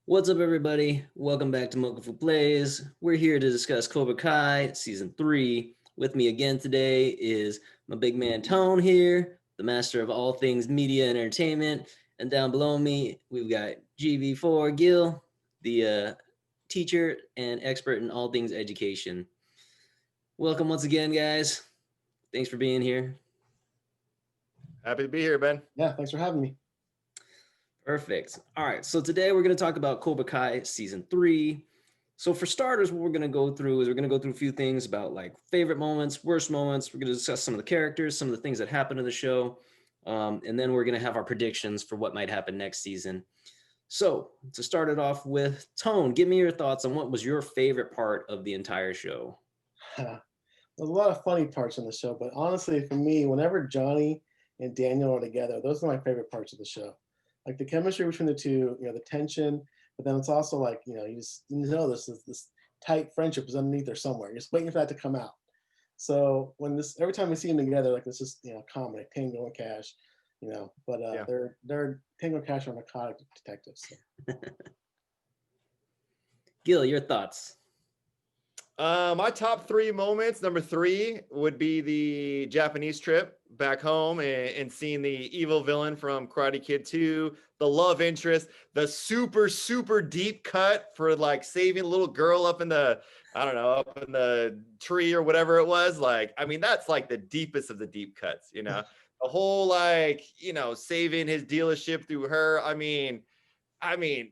What's up, everybody? Welcome back to Mokuphu Plays. We're here to discuss Cobra Kai Season 3. With me again today is my big man Tone here, the master of all things media and entertainment. And down below me, we've got GV4 Gil, the teacher and expert in all things education. Welcome once again, guys. Thanks for being here. Happy to be here, Ben. Yeah, thanks for having me. Perfect. All right, so today we're going to talk about Cobra Kai Season 3. So for starters, what we're going to go through is we're going to go through a few things about like favorite moments, worst moments. We're going to discuss some of the characters, some of the things that happened in the show, and then we're going to have our predictions for what might happen next season. So to start it off with, Tone, give me your thoughts on what was your favorite part of the entire show. There's a lot of funny parts in the show, but honestly, for me, whenever Johnny and Daniel are together, those are my favorite parts of the show. Like the chemistry between the two, the tension, but then it's also like, this tight friendship is underneath there somewhere. You're just waiting for that to come out. So every time we see them together, like this is comedy, Tango and Cash, but they're Tango and Cash are narcotic detectives. So. Gil, your thoughts? My top three moments. Number three would be the Japanese trip back home and seeing the evil villain from Karate Kid 2, the love interest, the super, super deep cut for like saving a little girl up in the tree or whatever it was. Like, I mean, that's like the deepest of the deep cuts, the whole saving his dealership through her. I mean,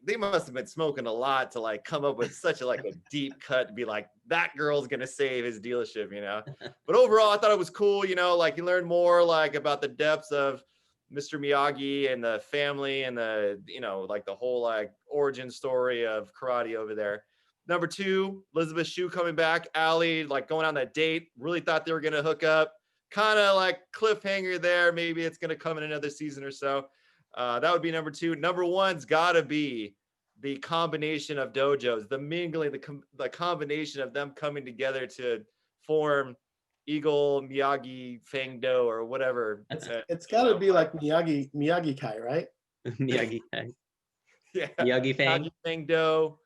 they must have been smoking a lot to like come up with such a deep cut to be like, that girl's gonna save his dealership, But overall, I thought it was cool, you learn more like about the depths of Mr. Miyagi and the family and the, the whole origin story of karate over there. Number two, Elizabeth Shue coming back, Allie like going on that date. Really thought they were gonna hook up. Kind of like cliffhanger there. Maybe it's gonna come in another season or so. That would be number two. Number one's got to be the combination of dojos, the mingling, the combination of them coming together to form Eagle Miyagi Fang Do or whatever. It's got to be like Miyagi Kai, right? Miyagi Kai. Yeah. Miyagi Fang. Miyagi Fang Do,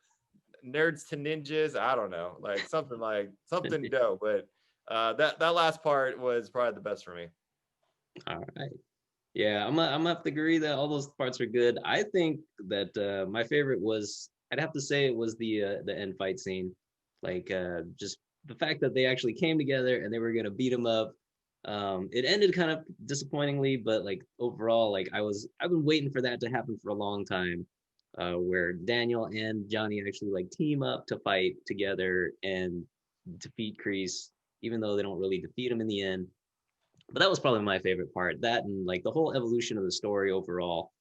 Nerds to Ninjas. I don't know, something Do. But that last part was probably the best for me. All right. Yeah, I'm gonna have to agree that all those parts are good. I think that my favorite was, I'd have to say it was the end fight scene, just the fact that they actually came together and they were gonna beat him up. It ended kind of disappointingly, but like overall, I've been waiting for that to happen for a long time, where Daniel and Johnny actually like team up to fight together and defeat Kreese, even though they don't really defeat him in the end. But that was probably my favorite part. That and like the whole evolution of the story overall,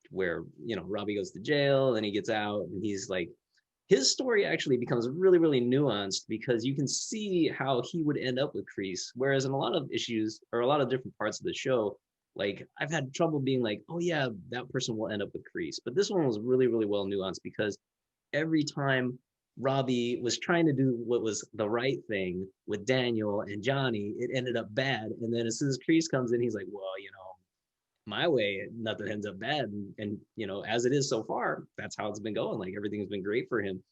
where Robbie goes to jail, then he gets out, and he's like, his story actually becomes really, really nuanced because you can see how he would end up with Kreese. Whereas in a lot of issues or a lot of different parts of the show, like I've had trouble being like, oh yeah, that person will end up with Kreese. But this one was really, really well nuanced because every time Robbie was trying to do what was the right thing with Daniel and Johnny, it ended up bad. And then as soon as Kreese comes in, he's like, well, my way, nothing ends up bad. And as it is so far, that's how it's been going. Like everything's been great for him.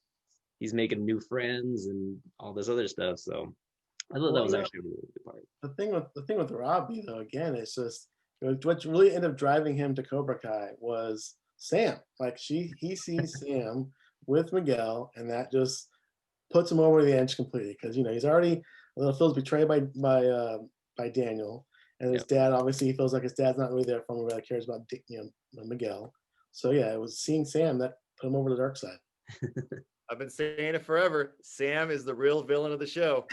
He's making new friends and all this other stuff. So I thought that was actually a really good part. The thing with Robbie though, again, it's just what really ended up driving him to Cobra Kai was Sam. Like he sees Sam with Miguel, and that just puts him over the edge completely because he's already feels betrayed by Daniel, and his dad obviously he feels like his dad's not really there for him, really cares about Miguel. So yeah, it was seeing Sam that put him over the dark side. I've been saying it forever. Sam is the real villain of the show.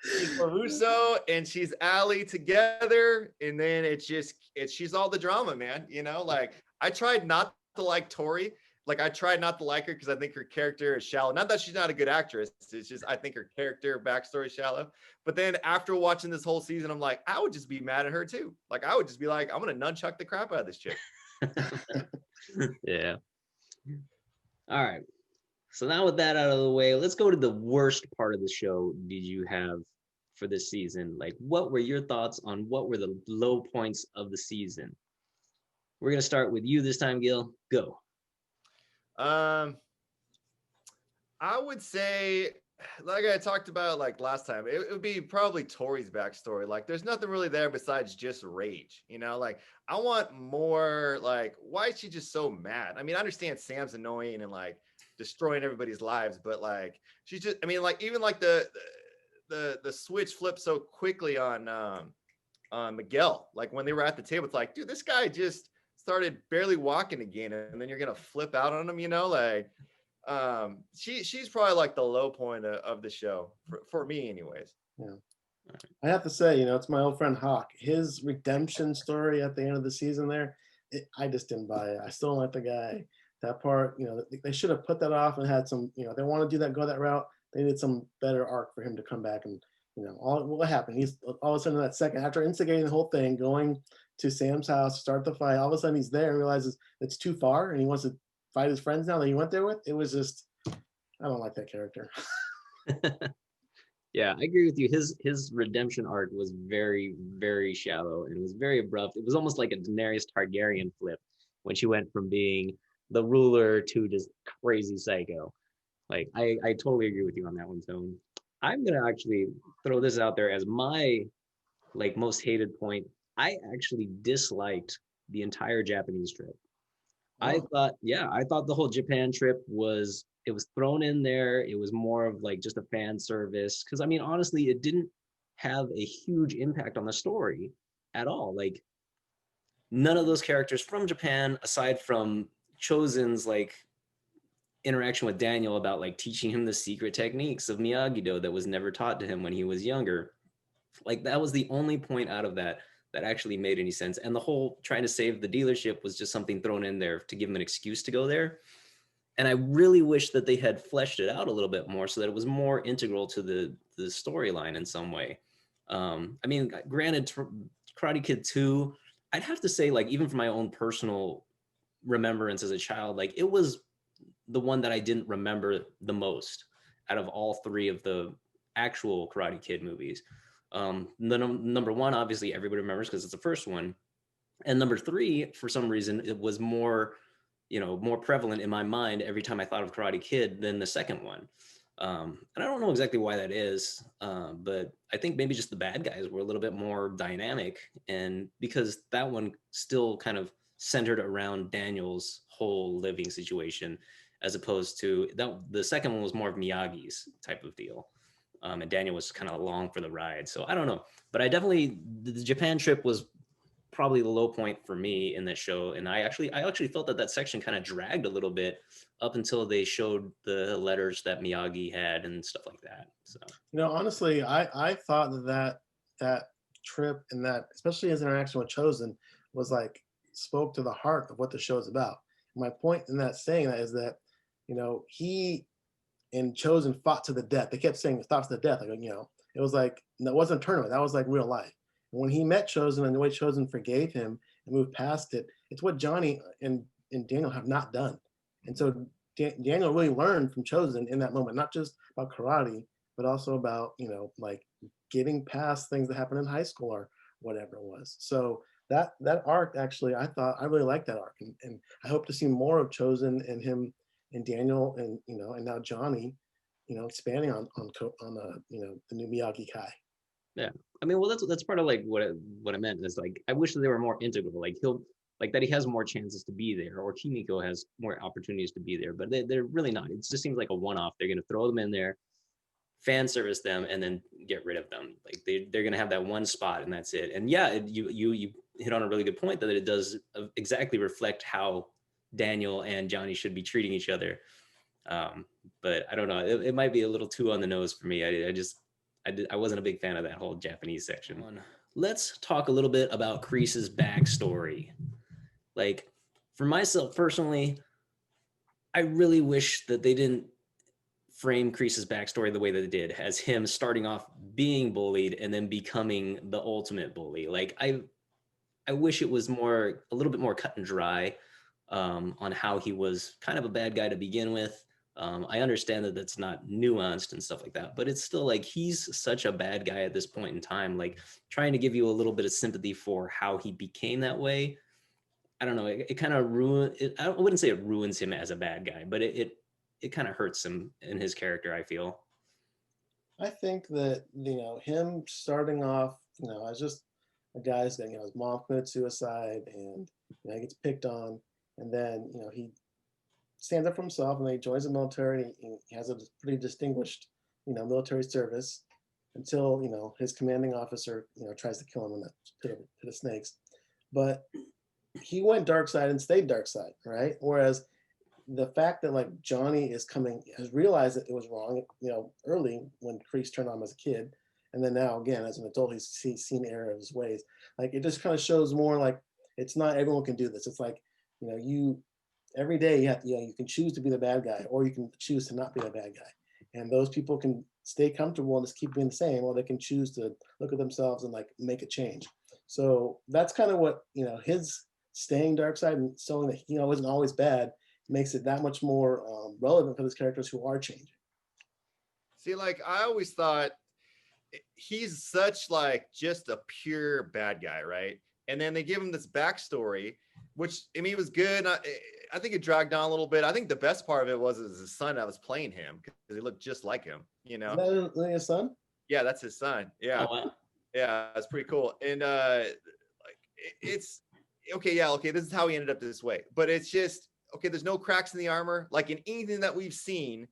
She's LaRusso and she's Allie together, and then she's all the drama, man. I tried not to like Tori. Like I tried not to like her because I think her character is shallow. Not that she's not a good actress. It's just I think her character backstory is shallow. But then after watching this whole season, I'm like, I would just be mad at her too. Like I would just be like, I'm gonna nunchuck the crap out of this chick. Yeah. All right. So now with that out of the way, let's go to the worst part of the show did you have for this season? Like what were your thoughts on what were the low points of the season? We're gonna start with you this time, Gil. Go. Um, I would say, like I talked about like last time, it would be probably Tori's backstory. Like, there's nothing really there besides just rage. You know, like I want more. Like, why is she just so mad? I mean, I understand Sam's annoying and like destroying everybody's lives, but like she's just. I mean, like even like the switch flipped so quickly on Miguel. Like when they were at the table, it's like, dude, this guy just started barely walking again, and then you're gonna flip out on him. You know, like she's probably like the low point of the show for me anyways. Yeah. I have to say, it's my old friend Hawk. His redemption story at the end of the season there, I just didn't buy it. I still don't like the guy. That part, they should have put that off and had some, they want to do that, go that route. They need some better arc for him to come back and, all what happened. He's all of a sudden that second, after instigating the whole thing, going to Sam's house, start the fight, all of a sudden he's there and realizes it's too far and he wants to fight his friends now that he went there with. It was just, I don't like that character. Yeah, I agree with you. His redemption arc was very, very shallow and it was very abrupt. It was almost like a Daenerys Targaryen flip when she went from being the ruler to just crazy psycho. Like I totally agree with you on that one, Tone. I'm gonna actually throw this out there as my like most hated point. I actually disliked the entire Japanese trip. I thought the whole Japan trip it was thrown in there. It was more of like just a fan service. Cause I mean, honestly, it didn't have a huge impact on the story at all. Like none of those characters from Japan, aside from Chosen's like interaction with Daniel about like teaching him the secret techniques of Miyagi-Do that was never taught to him when he was younger. Like that was the only point out of that actually made any sense. And the whole trying to save the dealership was just something thrown in there to give him an excuse to go there. And I really wish that they had fleshed it out a little bit more so that it was more integral to the storyline in some way. I mean, granted, Karate Kid 2, I'd have to say, like, even from my own personal remembrance as a child, like, it was the one that I didn't remember the most out of all three of the actual Karate Kid movies. The number one, obviously, everybody remembers because it's the first one. And number three, for some reason, it was more more prevalent in my mind every time I thought of Karate Kid than the second one. And I don't know exactly why that is, but I think maybe just the bad guys were a little bit more dynamic. And because that one still kind of centered around Daniel's whole living situation, as opposed to the second one was more of Miyagi's type of deal. And Daniel was kind of along for the ride. So I don't know, but I definitely, the Japan trip was probably the low point for me in this show. And I actually felt that section kind of dragged a little bit up until they showed the letters that Miyagi had and stuff like that. So, honestly, I thought that trip and that, especially his interaction with Chosen, was like spoke to the heart of what the show is about. My point in that saying that is that, he and Chosen fought to the death. They kept saying fought to the death. Like, it was like, that wasn't a tournament. That was like real life. When he met Chosen and the way Chosen forgave him and moved past it, it's what Johnny and Daniel have not done. And so Daniel really learned from Chosen in that moment, not just about karate, but also about, like getting past things that happened in high school or whatever it was. So that arc, actually, I really like that arc. And I hope to see more of Chosen and him and Daniel and, and now Johnny, expanding on the new Miyagi Kai. yeah, I mean, well, that's part of like what I meant is like I wish that they were more integral. Like that he has more chances to be there, or Kimiko has more opportunities to be there, but they're really not. It just seems like a one-off. They're gonna throw them in there, fan service them, and then get rid of them. Like they're gonna have that one spot and that's it. And yeah, you hit on a really good point that it does exactly reflect how Daniel and Johnny should be treating each other. But I don't know. It might be a little too on the nose for me. I wasn't a big fan of that whole Japanese section. Let's talk a little bit about Kreese's backstory. Like, for myself personally, I really wish that they didn't frame Kreese's backstory the way that they did, as him starting off being bullied and then becoming the ultimate bully. Like, I wish it was a little bit more cut and dry on how he was kind of a bad guy to begin with. I understand that that's not nuanced and stuff like that, but it's still like he's such a bad guy at this point in time. Like trying to give you a little bit of sympathy for how he became that way, I don't know, it kind of ruin it. I wouldn't say it ruins him as a bad guy, but it kind of hurts him in his character, I feel. I think that him starting off as just a guy who's his mom committed suicide, and he gets picked on, and then he stands up for himself, and then he joins the military, and he has a pretty distinguished military service until his commanding officer tries to kill him in that pit of snakes. But he went dark side and stayed dark side, right? Whereas the fact that like Johnny has realized that it was wrong, early when Kreese turned on him as a kid, and then now again as an adult, he's seen the error of his ways. Like it just kind of shows more like it's not everyone can do this. It's like you every day you have to you can choose to be the bad guy, or you can choose to not be the bad guy, and those people can stay comfortable and just keep being the same, or they can choose to look at themselves and like make a change. So that's kind of what his staying dark side and showing that he isn't always bad makes it that much more relevant for those characters who are changing. See, like I always thought he's such like just a pure bad guy, right? And then they give him this backstory, which I mean, it was good. I think it dragged on a little bit. I think the best part of it was his son that was playing him because he looked just like him, Is that his son? Yeah, that's his son. Yeah. Oh, wow. Yeah, that's pretty cool. And like it's okay, yeah, okay, this is how he ended up this way. But it's just okay, there's no cracks in the armor. Like in anything that we've seen,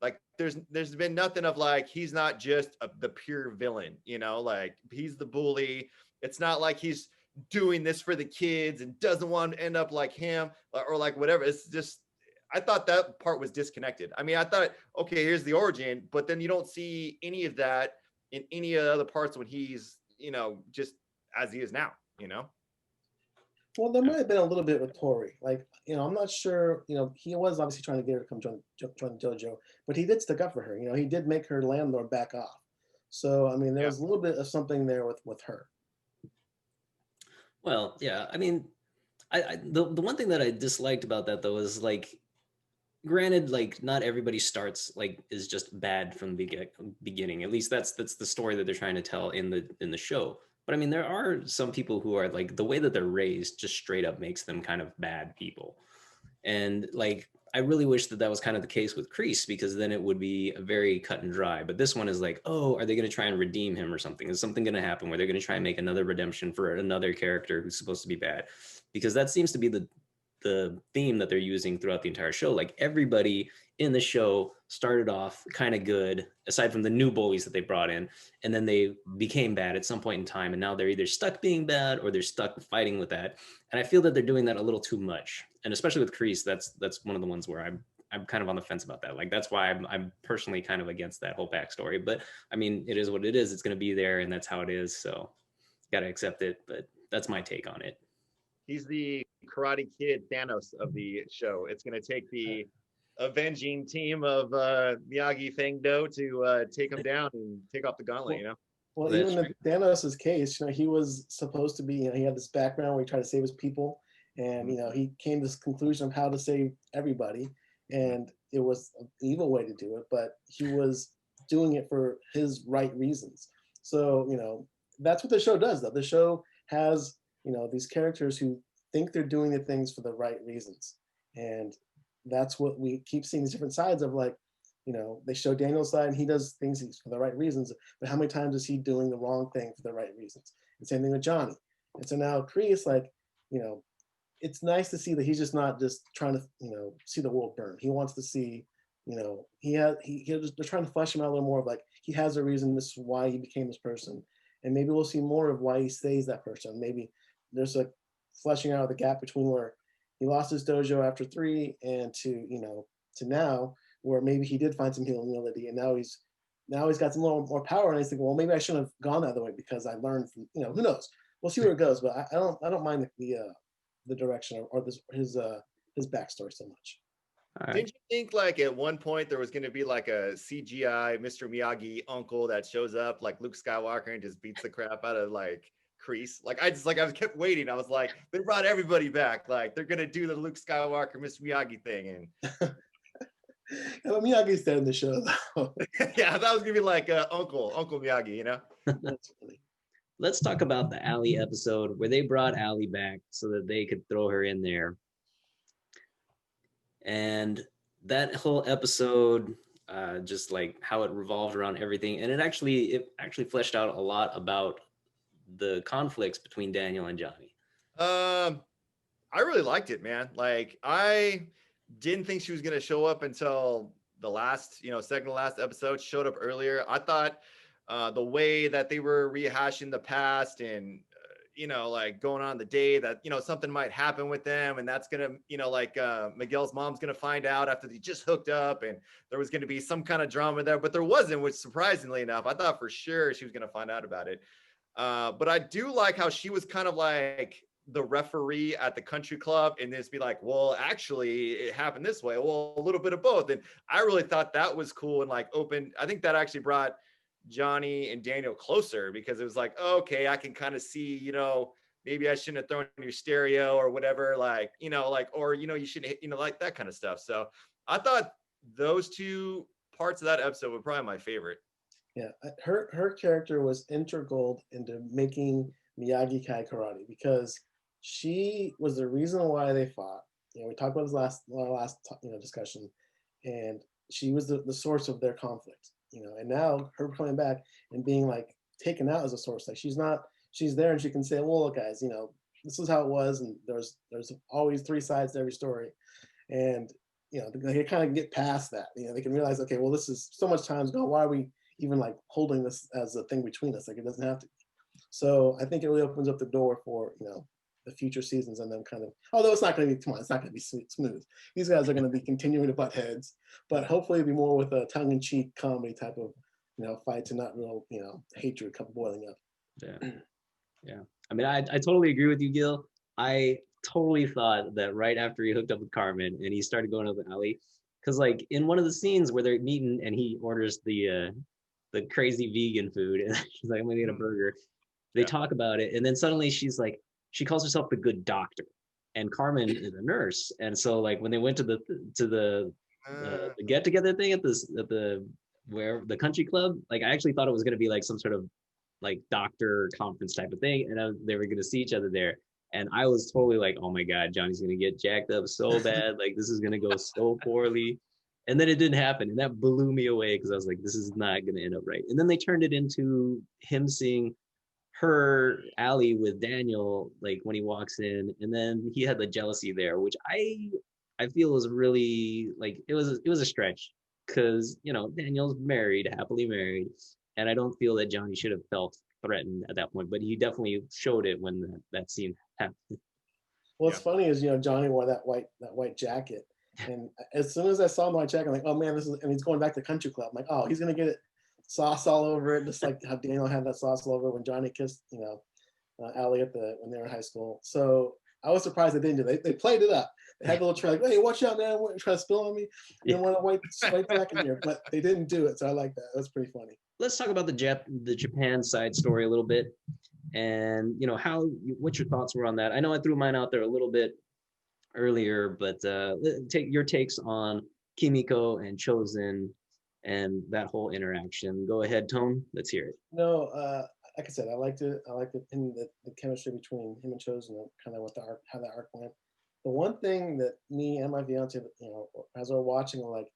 like there's been nothing of like he's not just the pure villain, like he's the bully. It's not like he's doing this for the kids and doesn't want to end up like him or like whatever. It's just I thought that part was disconnected. I mean, I thought, okay, here's the origin, but then you don't see any of that in any of the other parts when he's, just as he is now, Well, there might have been a little bit with Tori. Like, I'm not sure, he was obviously trying to get her to come join JoJo, but he did stick up for her. He did make her landlord back off. So, I mean, there was a little bit of something there with her. Well, yeah. I mean, the one thing that I disliked about that though is like, granted, like not everybody starts like is just bad from the beginning. At least that's the story that they're trying to tell in the show. But I mean, there are some people who are like the way that they're raised just straight up makes them kind of bad people. And like, I really wish that was kind of the case with Kreese, because then it would be a very cut and dry. But this one is like, oh, are they going to try and redeem him or something? Is something going to happen where they're going to try and make another redemption for another character who's supposed to be bad? Because that seems to be the theme that they're using throughout the entire show. Like everybody in the show started off kind of good, aside from the new bullies that they brought in, and then they became bad at some point in time, and now they're either stuck being bad or they're stuck fighting with that. And I feel that they're doing that a little too much, and especially with Kreese, that's one of the ones where I'm kind of on the fence about that. Like that's why I'm personally kind of against that whole backstory. But I mean, it is what it is. It's going to be there, and that's how it is. So got to accept it. But that's my take on it. He's the Karate Kid Thanos of the show. It's going to take the avenging team of Miyagi Feng Do to take him down and take off the gauntlet, Well, even in Thanos' case, he was supposed to be, he had this background where he tried to save his people, and he came to this conclusion of how to save everybody, and it was an evil way to do it, but he was doing it for his right reasons. So, that's what the show does, though. The show has these characters who think they're doing the things for the right reasons. And that's what we keep seeing, these different sides of, like, they show Daniel's side and he does things for the right reasons, but how many times is he doing the wrong thing for the right reasons? And same thing with Johnny. And so now Kreese, like, it's nice to see that he's just not just trying to, see the world burn. He wants to see, they're trying to flesh him out a little more of like, he has a reason, this is why he became this person. And maybe we'll see more of why he stays that person. Maybe there's a fleshing out of the gap between where he lost his dojo after 3 and to now where maybe he did find some humility, and now he's got some little more power, and he's thinking, well, maybe I shouldn't have gone the other way because I learned from, who knows? We'll see where it goes, but I don't mind the direction or his backstory so much. Right. Didn't you think like at one point there was going to be like a CGI Mr. Miyagi uncle that shows up like Luke Skywalker and just beats the crap out of like Kreese? Like I kept waiting. I was like, they brought everybody back. Like they're gonna do the Luke Skywalker Mr. Miyagi thing, and well, Miyagi's dead in the show though. yeah, that was gonna be like Uncle Miyagi, That's funny. let's talk about the Allie episode where they brought Allie back so that they could throw her in there. And that whole episode, just like how it revolved around everything, and it actually fleshed out a lot about the conflicts between Daniel and Johnny. Um, I really liked it, man. Like I didn't think she was gonna show up until the last, second to last episode. She showed up earlier. I thought the way that they were rehashing the past and like going on the day that something might happen with them, and that's gonna like Miguel's mom's gonna find out after they just hooked up, and there was gonna be some kind of drama there, but there wasn't, which surprisingly enough, I thought for sure she was gonna find out about it. But I do like how she was kind of like the referee at the country club and just be like, well, actually, it happened this way. Well, a little bit of both. And I really thought that was cool and like open. I think that actually brought Johnny and Daniel closer because it was like, okay, I can kind of see, maybe I shouldn't have thrown your stereo or whatever, like, or, you shouldn't, like that kind of stuff. So I thought those two parts of that episode were probably my favorite. Yeah, her character was integral into making Miyagi-Kai karate because she was the reason why they fought. We talked about this last discussion, and she was the source of their conflict. And now her coming back and being like taken out as a source, like she's there and she can say, well, look, guys, this is how it was, and there's always three sides to every story, and they kind of get past that. They can realize, okay, well, this is so much time's gone. Why are we even like holding this as a thing between us? Like it doesn't have to. So I think it really opens up the door for the future seasons and them kind of. Although it's not going to be, come on, it's not going to be smooth. These guys are going to be continuing to butt heads, but hopefully it'll be more with a tongue-in-cheek comedy type of fights and not real hatred come boiling up. Yeah, yeah. I mean, I totally agree with you, Gil. I totally thought that right after he hooked up with Carmen and he started going to the alley, because like in one of the scenes where they're meeting and he orders the crazy vegan food and she's like, I'm gonna get a burger. They talk about it, and then suddenly she's like, she calls herself the good doctor, and Carmen is a nurse. And so like when they went to the get together thing at the where the country club, like I actually thought it was gonna be like some sort of like doctor conference type of thing, and they were gonna see each other there. And I was totally like, oh my God, Johnny's gonna get jacked up so bad, like this is gonna go so poorly. And then it didn't happen, and that blew me away because I was like, this is not gonna end up right. And then they turned it into him seeing her Allie with Daniel, like when he walks in, and then he had the jealousy there, which I feel was really like it was a stretch because Daniel's married, happily married, and I don't feel that Johnny should have felt threatened at that point, but he definitely showed it when that scene happened. What's funny is Johnny wore that white jacket, and as soon as I saw the white jacket, I'm like, oh man, this is, and he's going back to country club. I'm like, oh, he's gonna get it sauce all over it, just like how Daniel had that sauce all over when Johnny kissed Allie when they were in high school. So I was surprised they didn't do it. They played it up. They had a little try like, hey, watch out, man! Try to spill on me. You don't want a white jacket here, but they didn't do it. So I like that. That's pretty funny. Let's talk about the Japan side story a little bit, and what your thoughts were on that. I know I threw mine out there a little bit earlier, but take your takes on Kimiko and Chosen and that whole interaction. Go ahead, Tone. Let's hear it. No, like I said, I liked it. I liked it in the chemistry between him and Chosen, and kind of how that arc went. The one thing that me and my fiance, as we're watching, were like,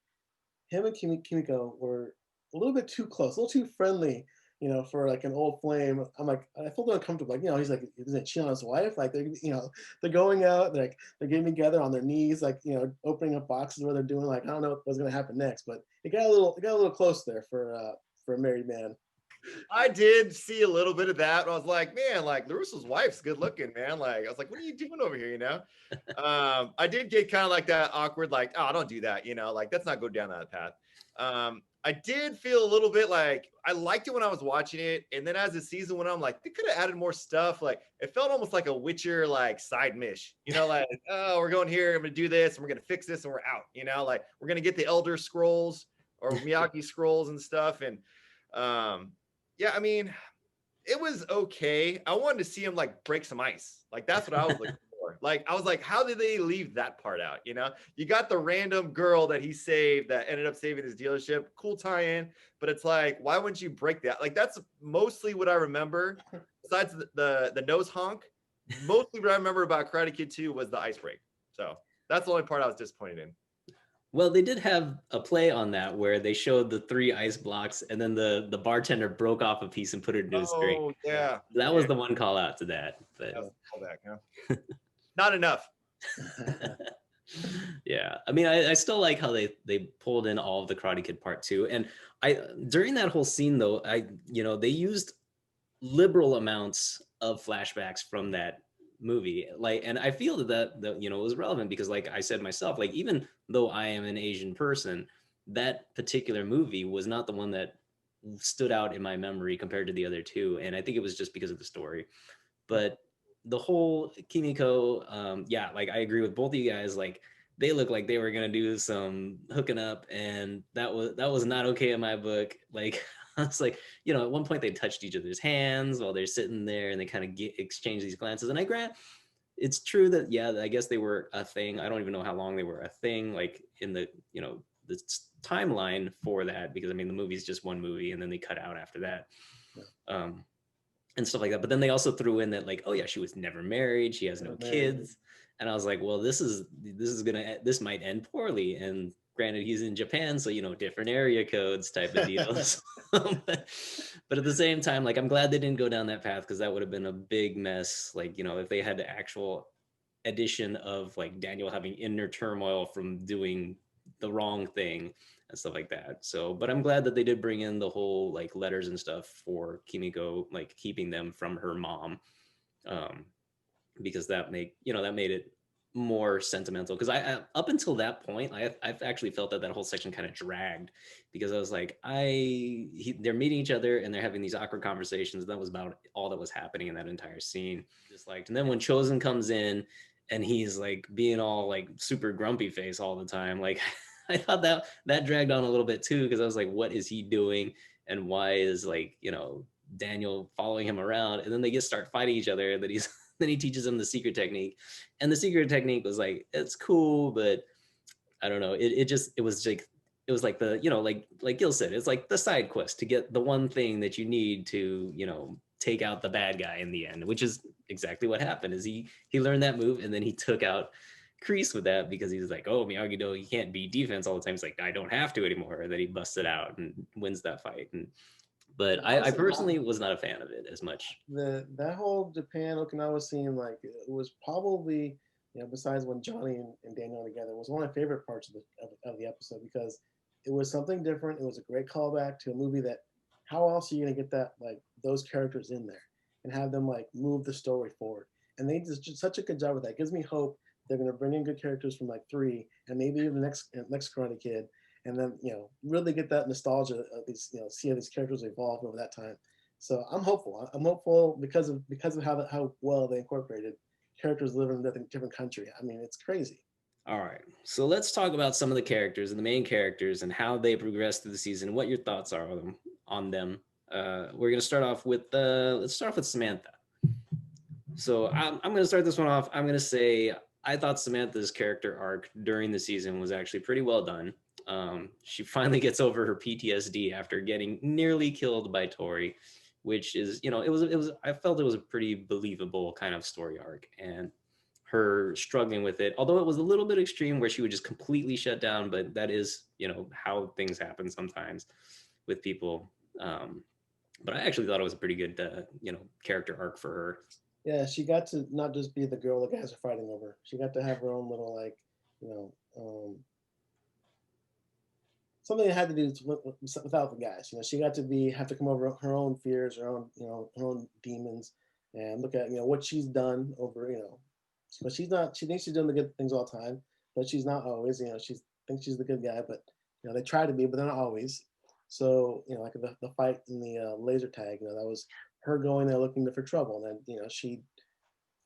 him and Kimiko were a little bit too close, a little too friendly, for like an old flame. I'm like, I felt uncomfortable. Like, he's like, isn't it cheating on his wife? Like they're going out, they're getting together on their knees, like, opening up boxes where they're doing like, I don't know what's gonna happen next, but it got a little close there for a married man. I did see a little bit of that. I was like, man, like LaRusso's wife's good looking, man. Like, I was like, what are you doing over here? I did get kind of like that awkward, like, oh, don't do that. Like, let's not go down that path. I did feel a little bit like I liked it when I was watching it. And then as the season went on, I'm like, they could have added more stuff. Like, it felt almost like a Witcher, like side mish, like, oh, we're going here. I'm going to do this and we're going to fix this and we're out, like we're going to get the Elder Scrolls or Miyagi Scrolls and stuff. And, yeah, I mean, it was okay. I wanted to see him like break some ice. Like that's what I was looking for. Like I was like, how did they leave that part out? You got the random girl that he saved that ended up saving his dealership. Cool tie-in, but it's like, why wouldn't you break that? Like that's mostly what I remember. besides the nose honk, mostly what I remember about Karate Kid 2 was the ice break. So that's the only part I was disappointed in. Well, they did have a play on that where they showed the 3 ice blocks, and then the bartender broke off a piece and put it into his drink. Oh yeah, That was the one call out to that. But that's a callback, huh? Not enough. yeah, I mean, I still like how they pulled in all of the Karate Kid Part 2, and I during that whole scene though, they used liberal amounts of flashbacks from that movie, like, and I feel that it was relevant because, like I said myself, like, even though I am an Asian person, that particular movie was not the one that stood out in my memory compared to the other two, and I think it was just because of the story. But the whole Kimiko, yeah, like, I agree with both of you guys. Like, they look like they were gonna do some hooking up, and that was not okay in my book. Like, I was like, at one point they touched each other's hands while they're sitting there, and they kind of exchange these glances. And I grant, it's true that, yeah, I guess they were a thing. I don't even know how long they were a thing, like, in the the timeline for that, because I mean the movie's just one movie, and then they cut out after that. And stuff like that. But then they also threw in that, like, oh yeah, she was never married, she has no kids. And I was like, well, this might end poorly. And granted, he's in Japan, so different area codes type of deals. But at the same time, like, I'm glad they didn't go down that path, because that would have been a big mess. Like, if they had the actual addition of, like, Daniel having inner turmoil from doing the wrong thing and stuff like that. So, but I'm glad that they did bring in the whole, like, letters and stuff for Kimiko, like, keeping them from her mom, because that made it more sentimental. Because I up until that point, I've actually felt that whole section kind of dragged, because I was like, they're meeting each other and they're having these awkward conversations. That was about all that was happening in that entire scene. Just like, and then when Chosen comes in and he's like being all like super grumpy face all the time, like, I thought that dragged on a little bit too, because I was like, what is he doing, and why is, like, Daniel following him around? And then they start fighting each other, and then then he teaches him the secret technique, and the secret technique was like, it's cool, but I don't know, it was like the, like Gil said, it's like the side quest to get the one thing that you need to take out the bad guy in the end, which is exactly what happened. Is he learned that move, and then he took out Kreese with that, because he's like, oh, Miyagi-Do, you can't be defense all the time. He's like, I don't have to anymore. And then he busted out and wins that fight. But I personally was not a fan of it as much. That whole Japan Okinawa scene, like, it was probably, besides when Johnny and Daniel were together, was one of my favorite parts of the episode, because it was something different. It was a great callback to a movie that, how else are you gonna get that, like, those characters in there and have them, like, move the story forward? And they did such a good job with that. It gives me hope they're going to bring in good characters from, like, 3 and maybe even the next Karate Kid, and then really get that nostalgia of these, see how these characters evolved over that time. So I'm hopeful. I'm hopeful because of how well they incorporated characters living in a different country. I mean, it's crazy. All right, so let's talk about some of the characters and the main characters and how they progress through the season. What your thoughts are on them? We're gonna start off with let's start off with Samantha. So I'm gonna start this one off. I'm gonna say, I thought Samantha's character arc during the season was actually pretty well done. She finally gets over her PTSD after getting nearly killed by Tori, which is, I felt it was a pretty believable kind of story arc, and her struggling with it, although it was a little bit extreme where she would just completely shut down, but that is, how things happen sometimes with people. But I actually thought it was a pretty good, character arc for her. Yeah, she got to not just be the girl the guys are fighting over. She got to have her own little, like, something that had to do without the guys. She got to have to come over her own fears, her own, her own demons, and look at what she's done over, but she's not. She thinks she's doing the good things all the time, but she's not always. She thinks she's the good guy, but they try to be, but they're not always. So like the fight in the laser tag, that was her going there looking for trouble, and then she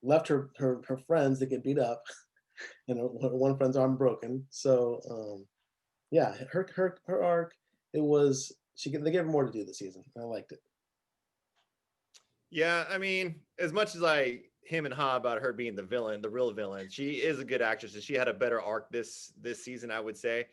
left her friends to get beat up, and one friend's arm broken. So yeah, her arc, it was they gave her more to do this season. I liked it. Yeah, I mean, as much as him and Ha about her being the villain, the real villain, she is a good actress, and she had a better arc this season, I would say.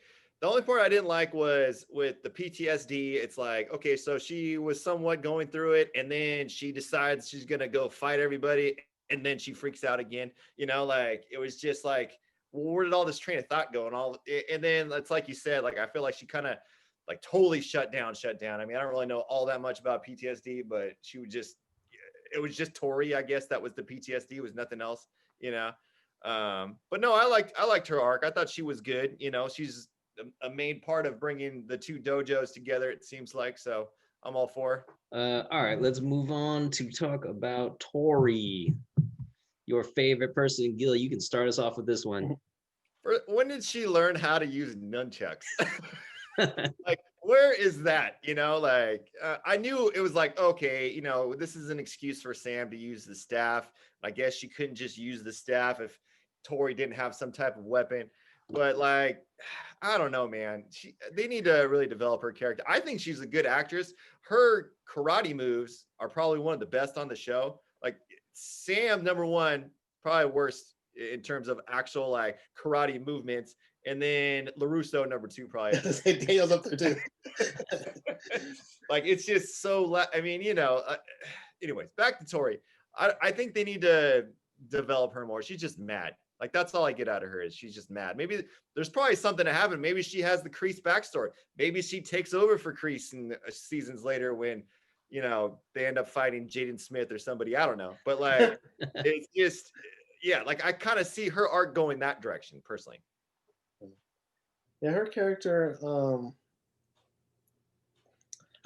The only part I didn't like was with the PTSD. It's like, okay, so she was somewhat going through it, and then she decides she's gonna go fight everybody, and then she freaks out again. You know, like it was just like, well, where did all this train of thought go? And then it's like you said, like I feel like she kind of like totally shut down. I mean, I don't really know all that much about PTSD, but she would just, it was just Tori, I guess that was the PTSD, was nothing else, you know. But no, I liked her arc. I thought she was good. You know, she's a main part of bringing the two dojos together, it seems like. So I'm all for. All right, let's move on to talk about Tori, your favorite person. Gil, you can start us off with this one. When did she learn how to use nunchucks? Like, where is that? You know, like I knew it was like, okay, you know, this is an excuse for Sam to use the staff. I guess she couldn't just use the staff if Tori didn't have some type of weapon. But like, I don't know, man. They need to really develop her character. I think she's a good actress. Her karate moves are probably one of the best on the show. Like Sam, number one, probably worst in terms of actual like karate movements. And then LaRusso, number two, probably. Daniel's up there too. Like it's just so. I mean, you know. Anyways, back to Tori. I think they need to develop her more. She's just mad. Like that's all I get out of her is she's just mad. Maybe there's probably something to happen. Maybe she has the Kreese backstory. Maybe she takes over for Kreese in seasons later when, you know, they end up fighting Jaden Smith or somebody. I don't know. But like, it's just, yeah. Like I kind of see her arc going that direction personally. Yeah, her character.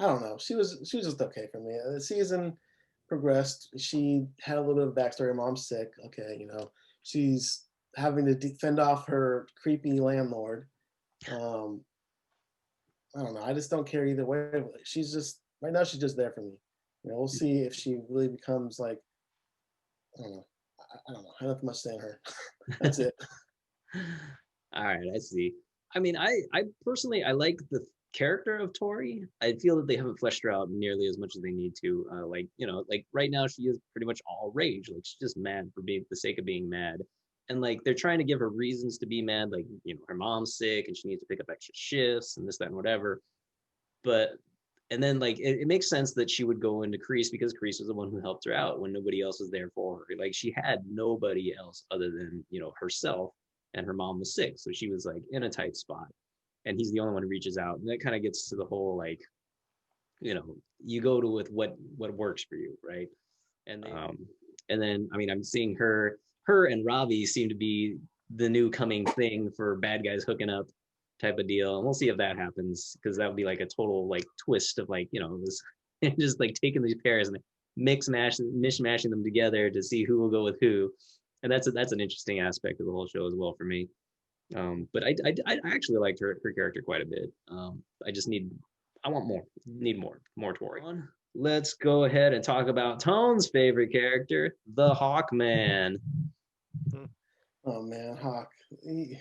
I don't know. She was just okay for me. The season progressed. She had a little bit of backstory. Her mom's sick. Okay, you know, she's having to fend off her creepy landlord. I don't know. I just don't care either way. She's just right now. She's just there for me. You know, we'll see if she really becomes like. I don't know. I don't know. I don't have much to say on her. That's it. All right, I see. I mean, I personally I like the character of Tori. I feel that they haven't fleshed her out nearly as much as they need to. Like you know, like right now she is pretty much all rage. Like she's just mad for being the sake of being mad, and like they're trying to give her reasons to be mad. Like you know, her mom's sick and she needs to pick up extra shifts and this that and whatever. But and then like it makes sense that she would go into Kreese because Kreese was the one who helped her out when nobody else was there for her. Like she had nobody else other than you know herself, and her mom was sick, so she was like in a tight spot. And he's the only one who reaches out, and that kind of gets to the whole like, you know, you go to with what works for you, right? And then I mean I'm seeing her and Ravi seem to be the new coming thing for bad guys hooking up type of deal. And we'll see if that happens because that would be like a total like twist of like, you know, this just like taking these pairs and mishmashing them together to see who will go with who. And that's an interesting aspect of the whole show as well for me. But I actually liked her character quite a bit. I just I want more Tori. Let's go ahead and talk about Tone's favorite character, the Hawkman. Oh man, Hawk. The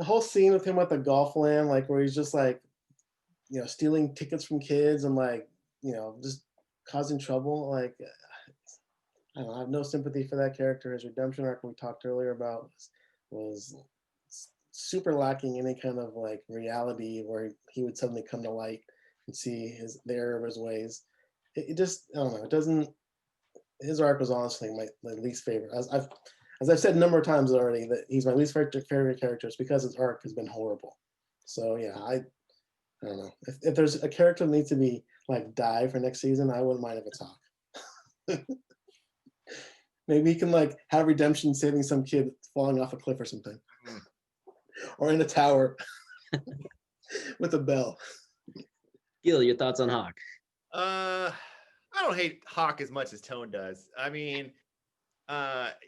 whole scene with him at the golf land, like where he's just like, you know, stealing tickets from kids and like, you know, just causing trouble. Like, I don't know, I have no sympathy for that character. His redemption arc we talked earlier about was super lacking any kind of like reality where he would suddenly come to light and see the error of his ways. It just, I don't know, it doesn't. His arc was honestly my least favorite. As I've said a number of times already, that he's my least favorite character. It's because his arc has been horrible. So yeah, I don't know. If there's a character that needs to be like die for next season, I wouldn't mind if it's Hawk. Maybe he can like have redemption saving some kid falling off a cliff or something. Or in a tower with a bell. Gil, your thoughts on Hawk? I don't hate Hawk as much as Tone does. I mean,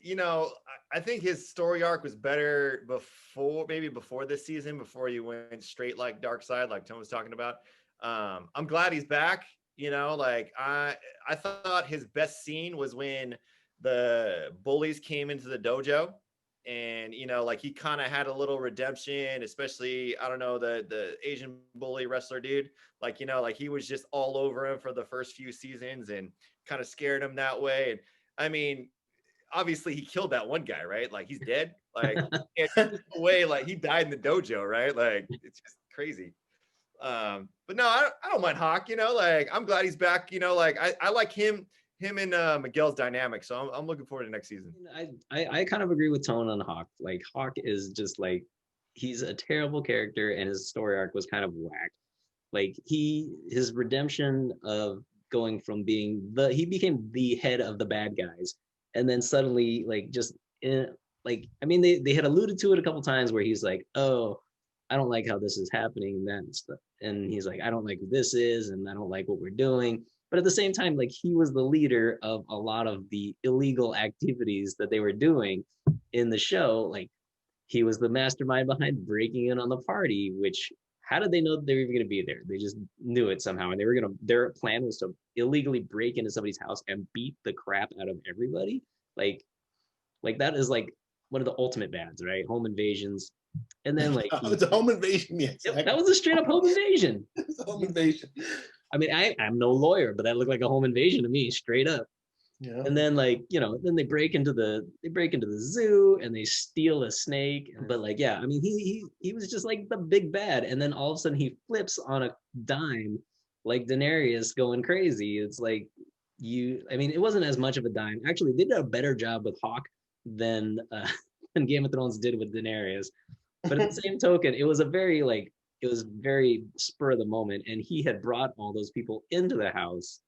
you know, I think his story arc was better before this season, before he went straight like dark side, like Tone was talking about. I'm glad he's back. You know, like I thought his best scene was when the bullies came into the dojo, and you know, like he kind of had a little redemption, especially I don't know the Asian bully wrestler dude. Like you know, like he was just all over him for the first few seasons and kind of scared him that way. And I mean, obviously he killed that one guy, right? Like he's dead. Like the way like he died in the dojo, right? Like it's just crazy. But no, I don't mind Hawk, you know, like I'm glad he's back, you know, like I like him and Miguel's dynamic. So I'm looking forward to next season. I kind of agree with Tone on Hawk. Like Hawk is just like he's a terrible character and his story arc was kind of whack. Like his redemption of going from being he became the head of the bad guys and then suddenly like just like I mean they had alluded to it a couple times where he's like, oh, I don't like how this is happening and that and stuff. And he's like, I don't like who this is and I don't like what we're doing. But at the same time, like he was the leader of a lot of the illegal activities that they were doing in the show. Like he was the mastermind behind breaking in on the party, which how did they know that they were even going to be there? They just knew it somehow. And their plan was to illegally break into somebody's house and beat the crap out of everybody. Like that is like one of the ultimate bads, right? Home invasions. And then like it's a home invasion, yes. Yep, that was a straight up home invasion. It's a home invasion. I mean, I'm no lawyer, but that looked like a home invasion to me, straight up. Yeah. And then like, then they break into the zoo and they steal a snake. But like, yeah, I mean, he was just like the big bad. And then all of a sudden he flips on a dime, like Daenerys going crazy. It's like I mean, it wasn't as much of a dime. Actually, they did a better job with Hawk than Game of Thrones did with Daenerys. But at the same token, it was very spur of the moment. And he had brought all those people into the house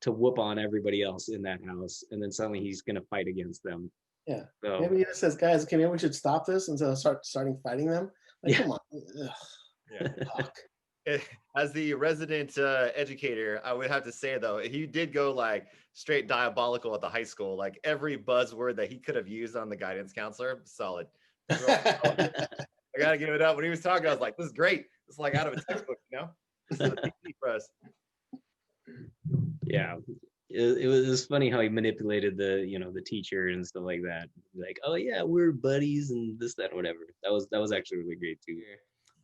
to whoop on everybody else in that house. And then suddenly he's going to fight against them. Yeah. So, maybe he just says, guys, okay, maybe we should stop this instead of starting fighting them. Like, yeah. Come on. Yeah. As the resident educator, I would have to say though, he did go like straight diabolical at the high school. Like every buzzword that he could have used on the guidance counselor, solid. I gotta give it up. When he was talking, I was like, "This is great. It's like out of a textbook, you know." This is a PhD for us. Yeah, it was funny how he manipulated the teacher and stuff like that. Like, oh yeah, we're buddies and this, that, whatever. That was actually really great too.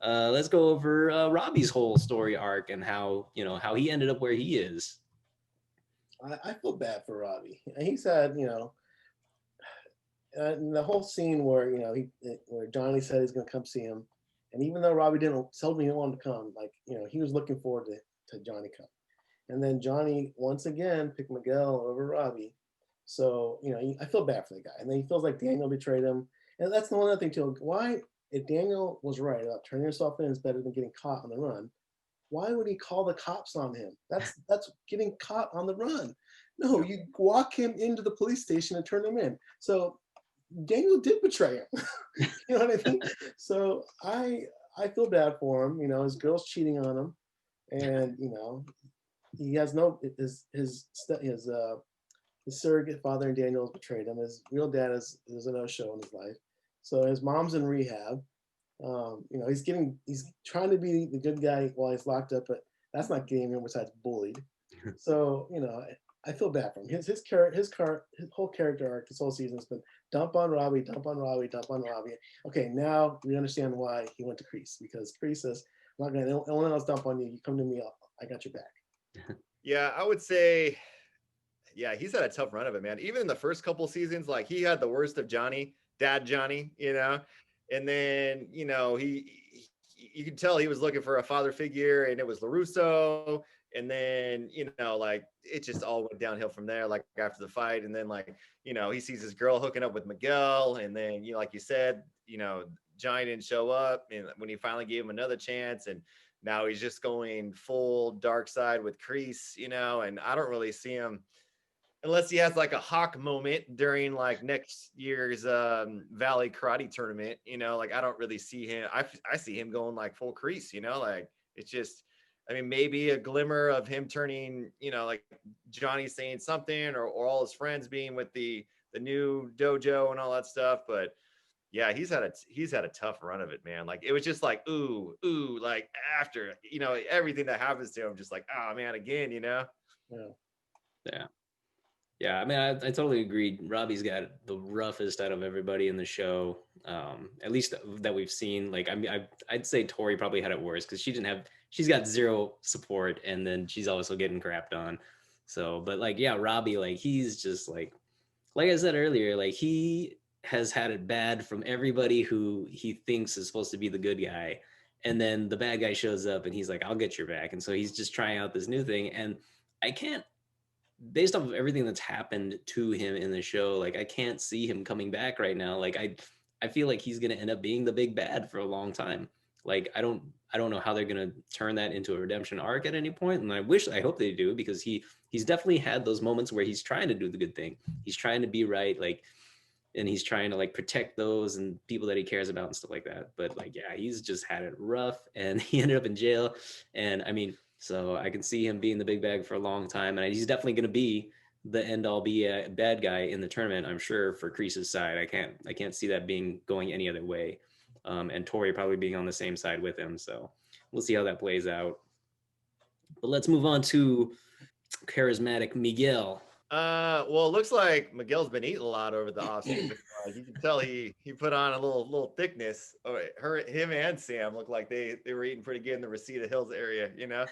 Let's go over Robbie's whole story arc and how he ended up where he is. I feel bad for Robbie. He said, the whole scene where where Johnny said he's gonna come see him, and even though Robbie told me he wanted to come, like he was looking forward to Johnny come, and then Johnny once again picked Miguel over Robbie, so I feel bad for the guy, and then he feels like Daniel betrayed him, and that's the one other thing too. Why, if Daniel was right about turning yourself in is better than getting caught on the run, why would he call the cops on him? That's getting caught on the run. No, you walk him into the police station and turn him in. So Daniel did betray him. You know what I mean? So I feel bad for him. His girl's cheating on him, and he has his surrogate father and Daniel has betrayed him. His real dad is a no-show in his life. So his mom's in rehab. He's trying to be the good guy while he's locked up, but that's not getting him besides bullied. So I feel bad for him. His whole character arc this whole season has been dump on Robbie, dump on Robbie, dump on Robbie. Okay, now we understand why he went to Kreese, because Kreese says, I'm not gonna anyone else dump on you. You come to me, I got your back. Yeah, I would say, yeah, he's had a tough run of it, man. Even in the first couple seasons, like he had the worst of Dad Johnny, and then you could tell he was looking for a father figure, and it was LaRusso. And then, like it just all went downhill from there, like after the fight. And then he sees his girl hooking up with Miguel. And then, like you said, Johnny didn't show up. And when he finally gave him another chance, and now he's just going full dark side with Kreese, and I don't really see him unless he has like a Hawk moment during like next year's Valley Karate tournament, like I don't really see him. I see him going like full Kreese, like it's just, I mean, maybe a glimmer of him turning, like Johnny saying something or all his friends being with the new dojo and all that stuff. But yeah, he's had a tough run of it, man. Like it was just like, ooh, like after, everything that happens to him, just like, oh man, again, Yeah. Yeah, I mean, I totally agree. Robbie's got the roughest out of everybody in the show, at least that we've seen. Like, I mean, I'd say Tori probably had it worse because she's got zero support, and then she's also getting crapped on. So, but like, yeah, Robbie, like, he's just like like I said earlier, like he has had it bad from everybody who he thinks is supposed to be the good guy. And then the bad guy shows up and he's like, I'll get your back. And so he's just trying out this new thing. And I can't, based off of everything that's happened to him in the show, like I can't see him coming back right now. Like I feel like he's gonna end up being the big bad for a long time. Like I don't know how they're gonna turn that into a redemption arc at any point. And I hope they do, because he's definitely had those moments where he's trying to do the good thing. He's trying to be right, like, and he's trying to like protect those and people that he cares about and stuff like that. But like, yeah, he's just had it rough, and he ended up in jail. And I mean, so I can see him being the big bag for a long time, and he's definitely going to be the end all be a bad guy in the tournament. I'm sure for Kreese's side, I can't see that being going any other way. And Tori probably being on the same side with him. So we'll see how that plays out. But let's move on to charismatic Miguel. Well, it looks like Miguel's been eating a lot over the offseason. You can tell he put on a little thickness. Him and Sam look like they were eating pretty good in the Reseda Hills area, you know.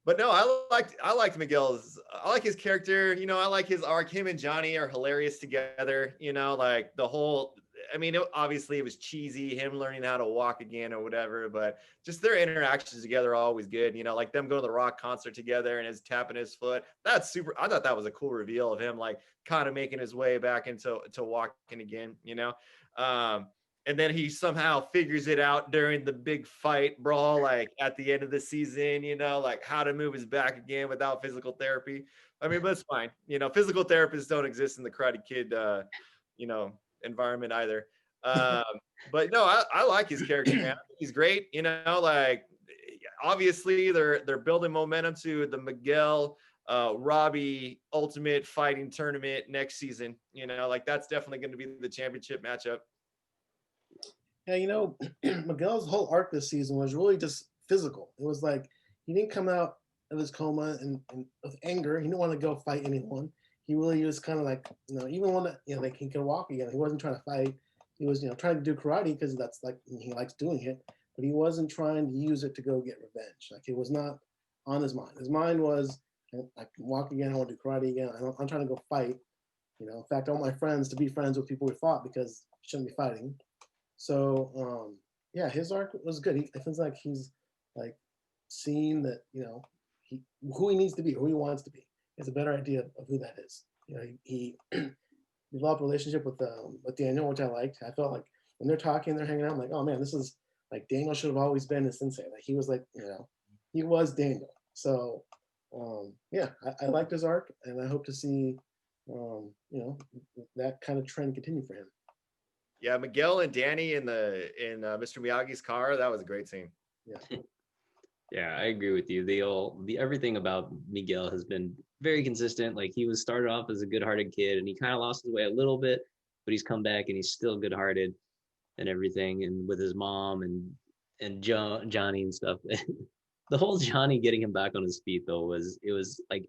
But no, I liked Miguel's. I like his character. You know, I like his arc. Him and Johnny are hilarious together. You know, like the whole. I mean, obviously it was cheesy, him learning how to walk again or whatever, but just their interactions together are always good. You know, like them going to the rock concert together and his tapping his foot. That's super. I thought that was a cool reveal of him, like kind of making his way back into walking again, you know? And then he somehow figures it out during the big fight brawl, like at the end of the season, you know, like how to move his back again without physical therapy. I mean, but it's fine. You know, physical therapists don't exist in the Karate Kid, you know, environment either. But no, I like his character, man. He's great. You know, like obviously they're building momentum to the Miguel Robbie Ultimate Fighting Tournament next season. You know, like that's definitely going to be the championship matchup. Yeah, you know, Miguel's whole arc this season was really just physical. It was like he didn't come out of his coma and with anger. He didn't want to go fight anyone. He really was kind of like, you know, even when like he could walk again, he wasn't trying to fight. He was, you know, trying to do karate because that's like he likes doing it, but he wasn't trying to use it to go get revenge. Like it was not on his mind. His mind was, I can walk again. I want to do karate again. I'm trying to go fight. You know, in fact, I want my friends to be friends with people we fought because we shouldn't be fighting. So yeah, his arc was good. It feels like he's like seeing that, you know, who he needs to be, who he wants to be. He has a better idea of who that is. You know, he developed a relationship with Daniel, which I liked. I felt like when they're talking, they're hanging out. I'm like, oh man, this is like Daniel should have always been his sensei. Like he was like, you know, he was Daniel. So yeah, I liked his arc, and I hope to see you know, that kind of trend continue for him. Yeah, Miguel and Danny in Mr. Miyagi's car, that was a great scene. Yeah. Yeah, I agree with you. The everything about Miguel has been very consistent. Like he was started off as a good-hearted kid, and he kind of lost his way a little bit, but he's come back and he's still good-hearted and everything. And with his mom and Johnny and stuff. The whole Johnny getting him back on his feet though was like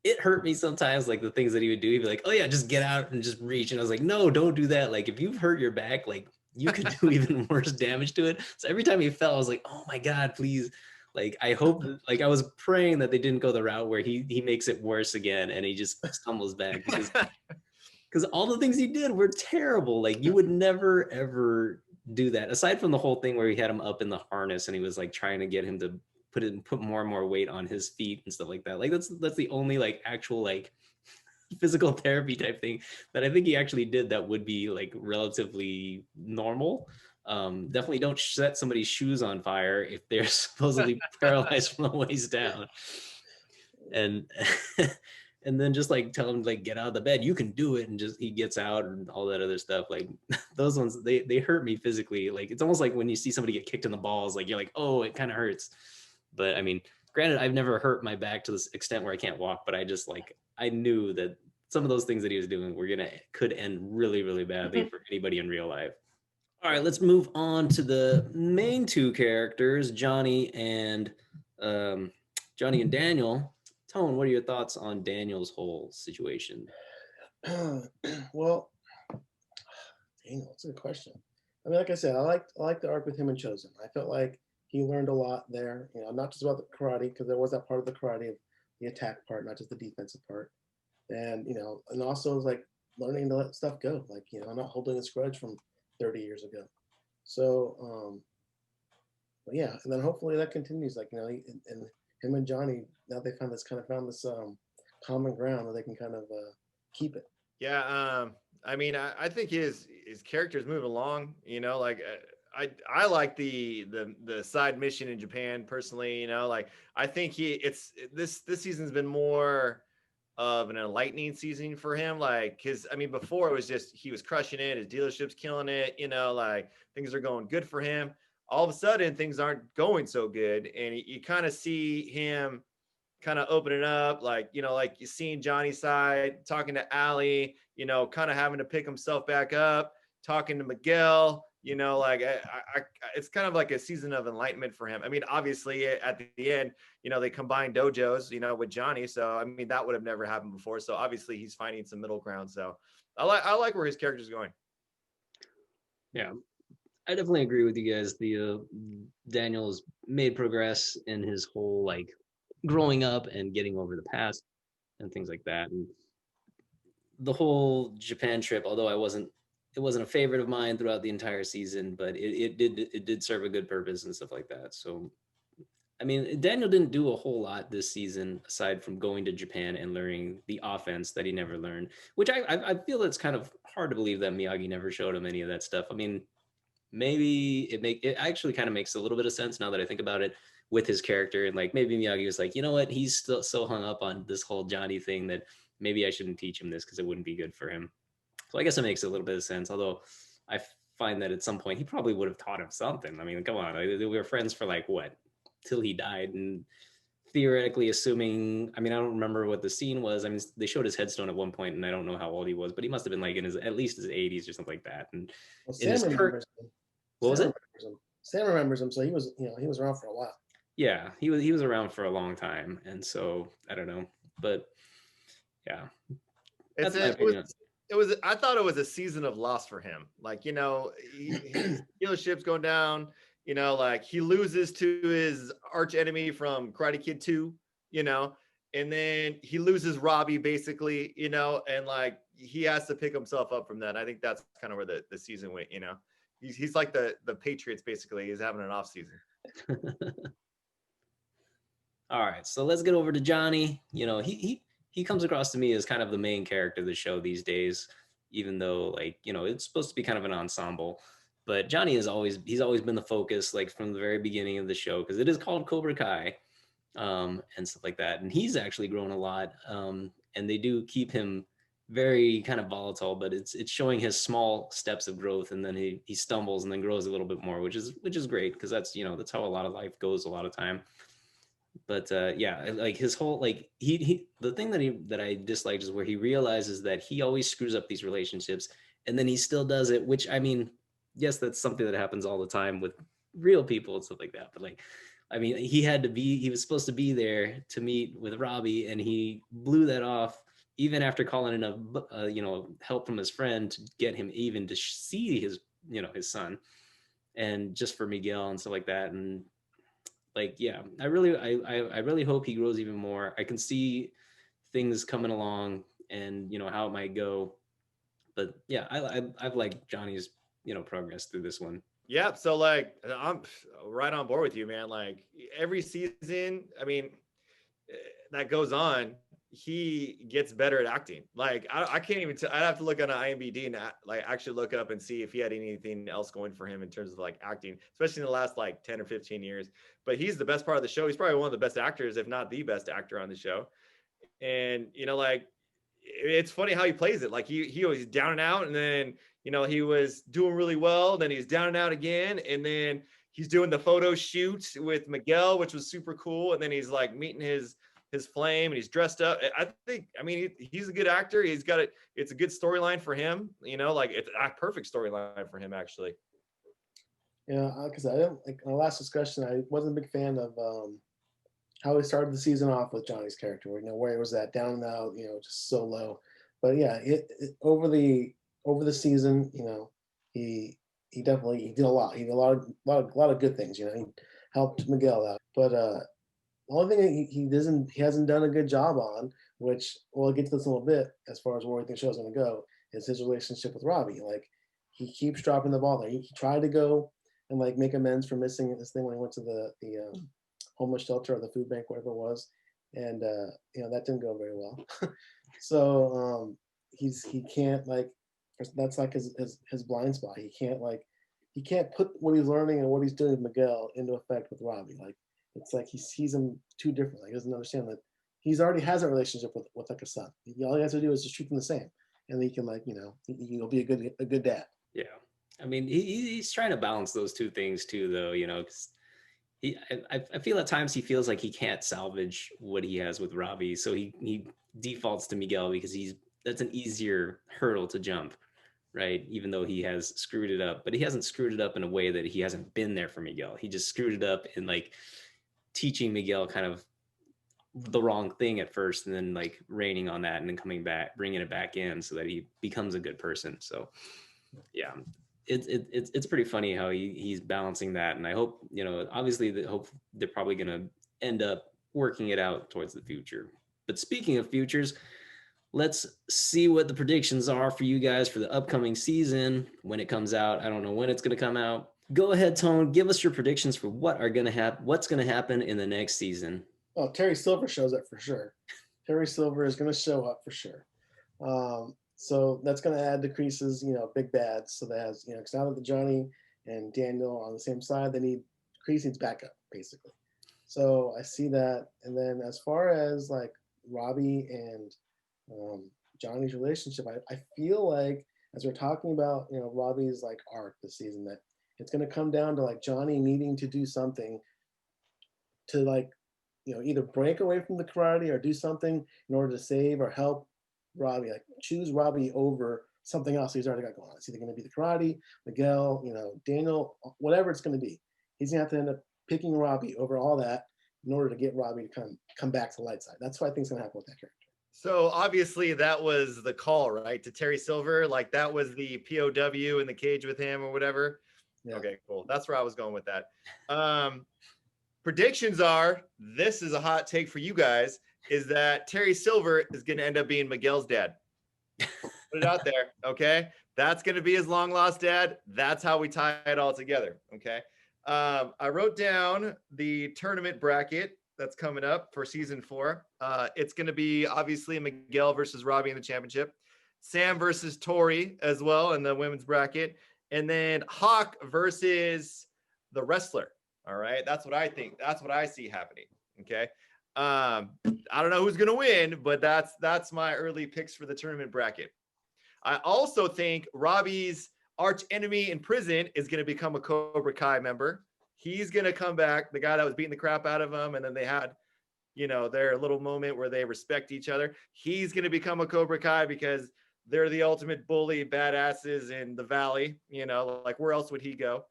it hurt me sometimes. Like the things that he would do, he'd be like, "Oh yeah, just get out and just reach," and I was like, "No, don't do that. Like if you've hurt your back, like." You could do even worse damage to it. So every time he fell, I was like, "Oh my god, please!" Like I hope, like I was praying that they didn't go the route where he makes it worse again and he just stumbles back because all the things he did were terrible. Like you would never ever do that. Aside from the whole thing where he had him up in the harness and he was like trying to get him to put more and more weight on his feet and stuff like that. Like that's the only like actual like physical therapy type thing that I think he actually did that would be like relatively normal. Definitely don't set somebody's shoes on fire if they're supposedly paralyzed from the waist down. And and then just like tell him like get out of the bed, you can do it, and just he gets out and all that other stuff. Like those ones, they hurt me physically. Like it's almost like when you see somebody get kicked in the balls, like you're like, oh, it kind of hurts. But I mean, granted, I've never hurt my back to this extent where I can't walk, but I just like I knew that some of those things that he was doing could end really, really badly for anybody in real life. All right, let's move on to the main two characters, um, Johnny and Daniel. Tone, what are your thoughts on Daniel's whole situation? Well, Daniel, that's a good question. I mean, like I said, I liked the arc with him and Chosen. I felt like he learned a lot there. You know, not just about the karate, because there was that part of the karate of the attack part, not just the defensive part. and and also like learning to let stuff go, like not holding a grudge from 30 years ago. So, but yeah, and then hopefully that continues. Like and him and Johnny, now they found this common ground where they can kind of keep it. Yeah, I mean, I think his character's moving along. Like I like the side mission in Japan personally. Like I think this season's been more of an enlightening season for him. Like his, I mean, before it was just he was crushing it, his dealership's killing it. Like things are going good for him. All of a sudden, things aren't going so good, and you kind of see him kind of opening up, like like you seen Johnny's side, talking to Allie, kind of having to pick himself back up, talking to Miguel, like it's kind of like a season of enlightenment for him. I mean, obviously at the end, they combined dojos, with Johnny, so I mean that would have never happened before. So obviously he's finding some middle ground. So I like where his character's going. Yeah, I definitely agree with you guys. The Daniel's made progress in his whole like growing up and getting over the past and things like that. And the whole Japan trip, although it wasn't a favorite of mine throughout the entire season, but it did serve a good purpose and stuff like that. So I mean, Daniel didn't do a whole lot this season aside from going to Japan and learning the offense that he never learned, which I feel it's kind of hard to believe that Miyagi never showed him any of that stuff. I mean, maybe it actually kind of makes a little bit of sense now that I think about it with his character, and like maybe Miyagi was like, you know what, he's still so hung up on this whole Johnny thing that maybe I shouldn't teach him this because it wouldn't be good for him. So I guess it makes a little bit of sense. Although I find that at some point he probably would have taught him something. I mean, come on, we were friends for like what till he died, and theoretically assuming, I mean, I don't remember what the scene was. I mean, they showed his headstone at one point, and I don't know how old he was, but he must have been like in his at least his 80s or something like that. And Well, in Sam his remembers him. what was Sam it? remembers him. Sam remembers him, so he was he was around for a while. Yeah, he was around for a long time, and so I don't know, but yeah, It's that's my a, opinion. it was I thought it was a season of loss for him. Like, his dealership's going down, like he loses to his arch enemy from Karate Kid 2, you know, and then he loses Robbie basically, and like he has to pick himself up from that. I think that's kind of where the season went. He's like the Patriots basically. He's having an off season. All right, so let's get over to Johnny. He comes across to me as kind of the main character of the show these days, even though like it's supposed to be kind of an ensemble. But Johnny he's always been the focus, like from the very beginning of the show, because it is called Cobra Kai, and stuff like that. And he's actually grown a lot, and they do keep him very kind of volatile, but it's showing his small steps of growth, and then he stumbles and then grows a little bit more, which is great because that's how a lot of life goes a lot of time. But yeah, like his whole like he the thing that I disliked is where he realizes that he always screws up these relationships, and then he still does it, which I mean, yes, that's something that happens all the time with real people and stuff like that, but like I mean, he was supposed to be there to meet with Robbie, and he blew that off even after calling in help from his friend to get him even to see his son, and just for Miguel and stuff like that. And like yeah, I really hope he grows even more. I can see things coming along, and how it might go. But yeah, I've liked Johnny's progress through this one. Yeah, so like I'm right on board with you, man. Like every season, I mean, that goes on, he gets better at acting. Like I can't even. I'd have to look on IMDb and like actually look up and see if he had anything else going for him in terms of like acting, especially in the last like 10 or 15 years. But he's the best part of the show. He's probably one of the best actors, if not the best actor on the show. And like it's funny how he plays it. Like he was down and out, and then he was doing really well. Then he's down and out again, and then he's doing the photo shoot with Miguel, which was super cool. And then he's like meeting his flame, and he's dressed up. I think, I mean, he's a good actor. He's got it. It's a good storyline for him. Like it's a perfect storyline for him actually. Yeah, because I didn't like in our last discussion. I wasn't a big fan of how he started the season off with Johnny's character. Where he was at down and out, just so low. But yeah, over the season, he definitely he did a lot. He did a lot of good things. He helped Miguel out. But the only thing he hasn't done a good job on which we'll get to this in a little bit as far as where we think the show's going to go, is his relationship with Robbie. Like, he keeps dropping the ball there. He tried to go and like make amends for missing this thing when he went to the homeless shelter or the food bank, whatever it was, and that didn't go very well. So he can't like, that's like his blind spot. He can't put what he's learning and what he's doing with Miguel into effect with Robbie. Like, it's like he sees him too differently. He doesn't understand that he's already has a relationship with like a son. All he has to do is just treat them the same, and then he can, like, he'll be a good dad. Yeah, I mean, he's trying to balance those two things too, though. 'Cause I feel at times he feels like he can't salvage what he has with Robbie, so he defaults to Miguel because that's an easier hurdle to jump, right? Even though he has screwed it up, but he hasn't screwed it up in a way that he hasn't been there for Miguel. He just screwed it up in like teaching Miguel kind of the wrong thing at first, and then like raining on that, and then coming back, bringing it back in so that he becomes a good person. So yeah, it's pretty funny how he's balancing that, and I hope, obviously they're probably going to end up working it out towards the future. But speaking of futures, let's see what the predictions are for you guys for the upcoming season when it comes out. I don't know when it's going to come out. Go ahead, Tone. Give us your predictions for what's going to happen in the next season. Oh, Terry Silver shows up for sure. Terry Silver is going to show up for sure. So that's going to add decreases, big bads. So that has, because now that Johnny and Daniel are on the same side, they need Kreese needs backup, basically. So I see that. And then as far as like Robbie and Johnny's relationship, I feel like, as we're talking about, Robbie's like arc this season, that it's going to come down to like Johnny needing to do something to like, either break away from the karate or do something in order to save or help Robbie, like choose Robbie over something else he's already got going on. It's either going to be the karate, Miguel, Daniel, whatever it's going to be. He's going to have to end up picking Robbie over all that in order to get Robbie to come back to the light side. That's what I think is going to happen with that character. So obviously that was the call, right, to Terry Silver? Like that was the POW in the cage with him or whatever? Yeah. Okay, cool. That's where I was going with that. Predictions are, this is a hot take for you guys, is that Terry Silver is going to end up being Miguel's dad. Put it out there, okay? That's going to be his long-lost dad. That's how we tie it all together, okay? I wrote down the tournament bracket that's coming up for season 4. It's going to be obviously Miguel versus Robbie in the championship, Sam versus Tori as well in the women's bracket, and then Hawk versus the wrestler. All right, that's what I think. That's what I see happening. Okay, I don't know who's gonna win, but that's my early picks for the tournament bracket. I also think Robbie's arch enemy in prison is gonna become a Cobra Kai member. He's gonna come back, the guy that was beating the crap out of him, and then they had, their little moment where they respect each other. He's gonna become a Cobra Kai because they're the ultimate bully badasses in the valley. Like where else would he go?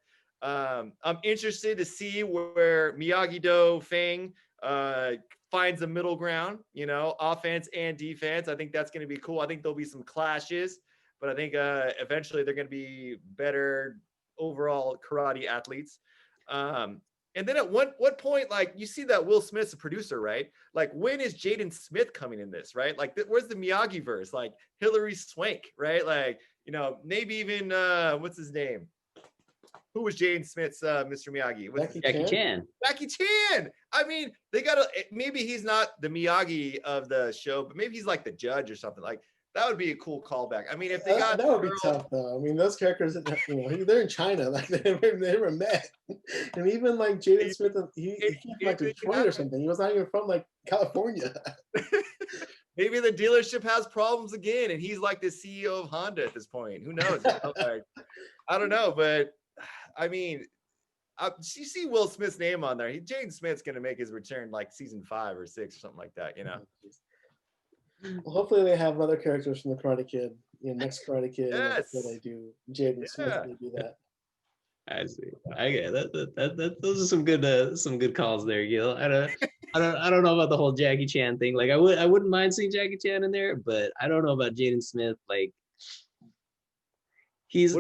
I'm interested to see where Miyagi-Do Fang finds a middle ground, offense and defense. I think that's going to be cool. I think there'll be some clashes, but I think eventually they're going to be better overall karate athletes. And then at what point, like, you see that Will Smith's a producer, right? Like, when is Jaden Smith coming in this, right? Like, where's the Miyagi verse? Like, Hilary Swank, right? Like, maybe even, what's his name? Who was Jaden Smith's Mr. Miyagi? Jackie Chan. Jackie Chan. I mean, they got to, maybe he's not the Miyagi of the show, but maybe he's like the judge or something. Like, that would be a cool callback. I mean, if they got that would be tough though. I mean, those characters, they're in China, like they never met. And even like Jaden Smith, he came from like Detroit or something. He was not even from like California. Maybe the dealership has problems again, and he's like the CEO of Honda at this point. Who knows? Like, I don't know, but I mean, you see Will Smith's name on there. Jaden Smith's going to make his return like season 5 or 6 or something like that, Well, hopefully they have other characters from the Karate Kid, next Karate Kid. Yes. They do Jaden Smith. They do that. I see. I get that. Those are some good calls there, Gil. I don't know about the whole Jackie Chan thing. Like, I wouldn't mind seeing Jackie Chan in there, but I don't know about Jaden Smith. Like, he's